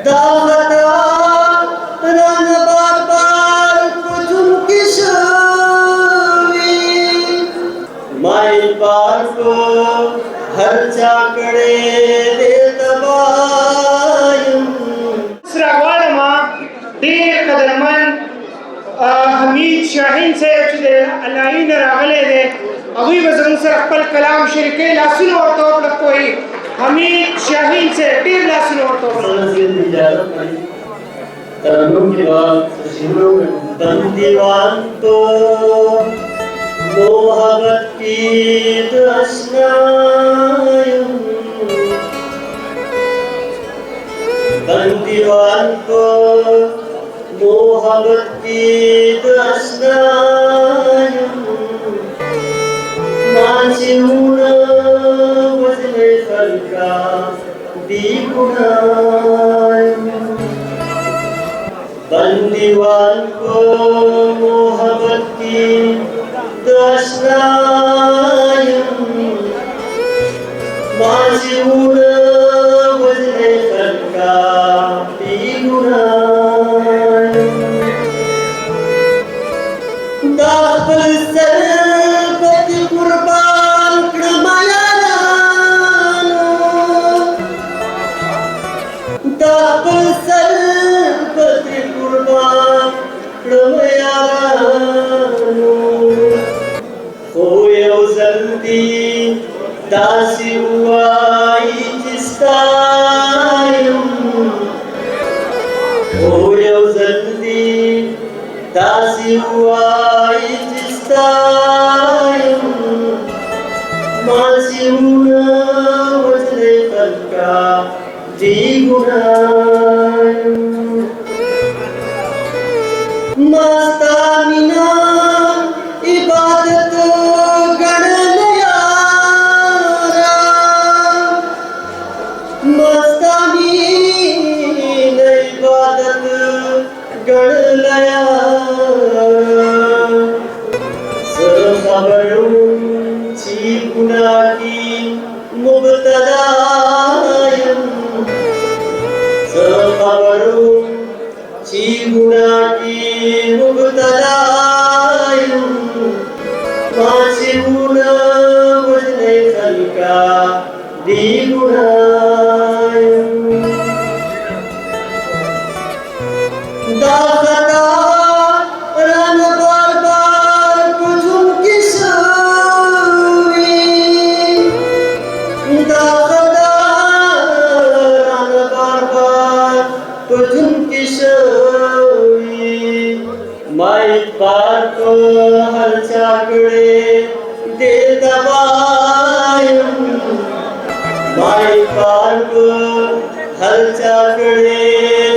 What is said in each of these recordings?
दाहता रंग बार बार कुचुम किशोरी माई पार को हर चाकडे देत बायम श्रावणमा ډیر قدرمن حمید شاهین صاحب چې د الله نه راغلی دی هغوی به زموږ سره خپل کلام شریکوي. لاسونه ورته وپړکوئ. حمید شاهین صاحب ډېر لاسونه ورته وپړکوئ. ترنم की बात सुनो तन दीवान तो मोहब्बत की दशनायम तन दीवान को मोहब्बत की दशनायम मांझून वजने फलका दीपुनायम बंदीवान को मोहब्बत की दशनायम मांझून वजने फलका दीपुनायम दाखल सरपति कुर्बान क्रमायानो दाखल सरपति कुर्बान क्रमायानो होयो जल्दी दासी हुआई जिस्तायम होयो जल्दी दासी हुआई जिस्तायम मांझून वजने फलका दीगुनायम मस्तानिना इबादत गणनयारा मस्तानीना इबादत गणनयारा सरखबरों ची गुना की मुबतदायम सरखबरों ची गुना की मुबतदायम मांझून वजने फलका दीगुनायम दाखता रंग बार बार कुचुम किशोरी दाखता रंग बार बार कुचुम किशोरी माई पार को हर चाकडे दे दबायम माई पार को हर चाकडे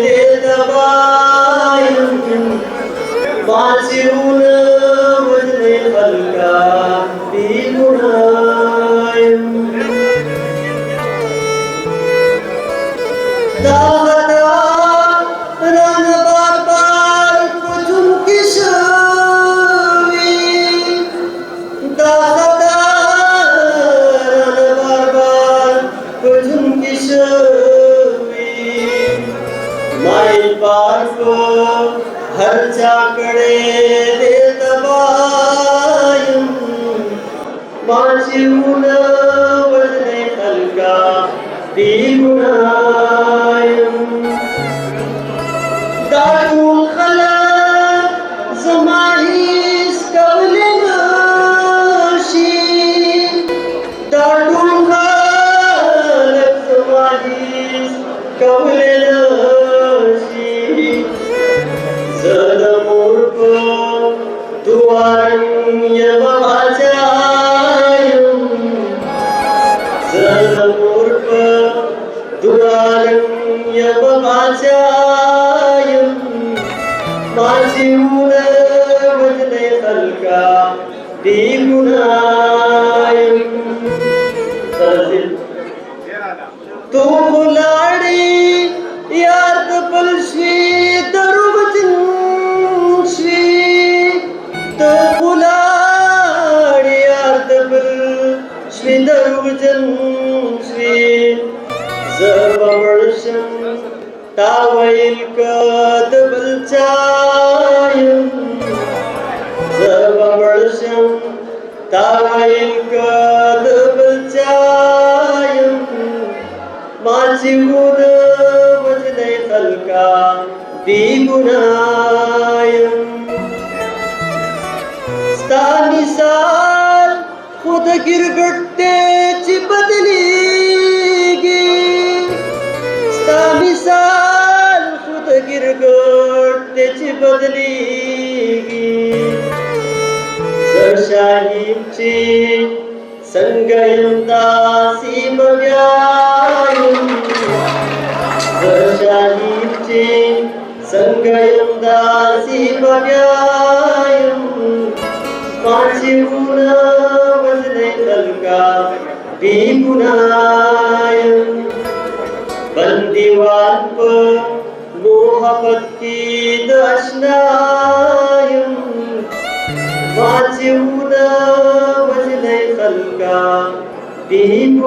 दे दबायम मांझून वजने फलका दीगुनायम दाहता रंग बार बार कुचुम किशोरी दाहता रंग बार बार कुचुम किशोरी माई पार को हर चाकडे दे दबायम मांझून वजने फलका दीगुनायम दारुल खलक जमाहीस कवलेनशी दारुल खलक जमाहीस कवलेनशी जलमूर को दुआरं यवभाजायम जलमूर को दुआरं यवभाजायम मांझून वजने फलका दीगुनायम तू बुलाडी यार तपलश्वी दरुबचिंश्वी तो बुलाडी यार तपलश्वी दरुबचिंश्वी जबवर्षं तावैल कदबलचायम सर्ववर्षम तावैल कदबलचायम माचिवुद वजनै खलका बिगुनायम स्थानिसार खुद गिरगट्टे ची बदलीगी स्थानिसार खुद गिरगट्टे ची बदलीगी सरशाहीची संगयम दासी बव्यायम सरशाहीची संगयम दासी बव्यायम माचिवुन वजनै खलका बिगुनायम बंदीवान पर मोहब्बत की दशनायम माचिवुन वजनै खलका बिगुनायम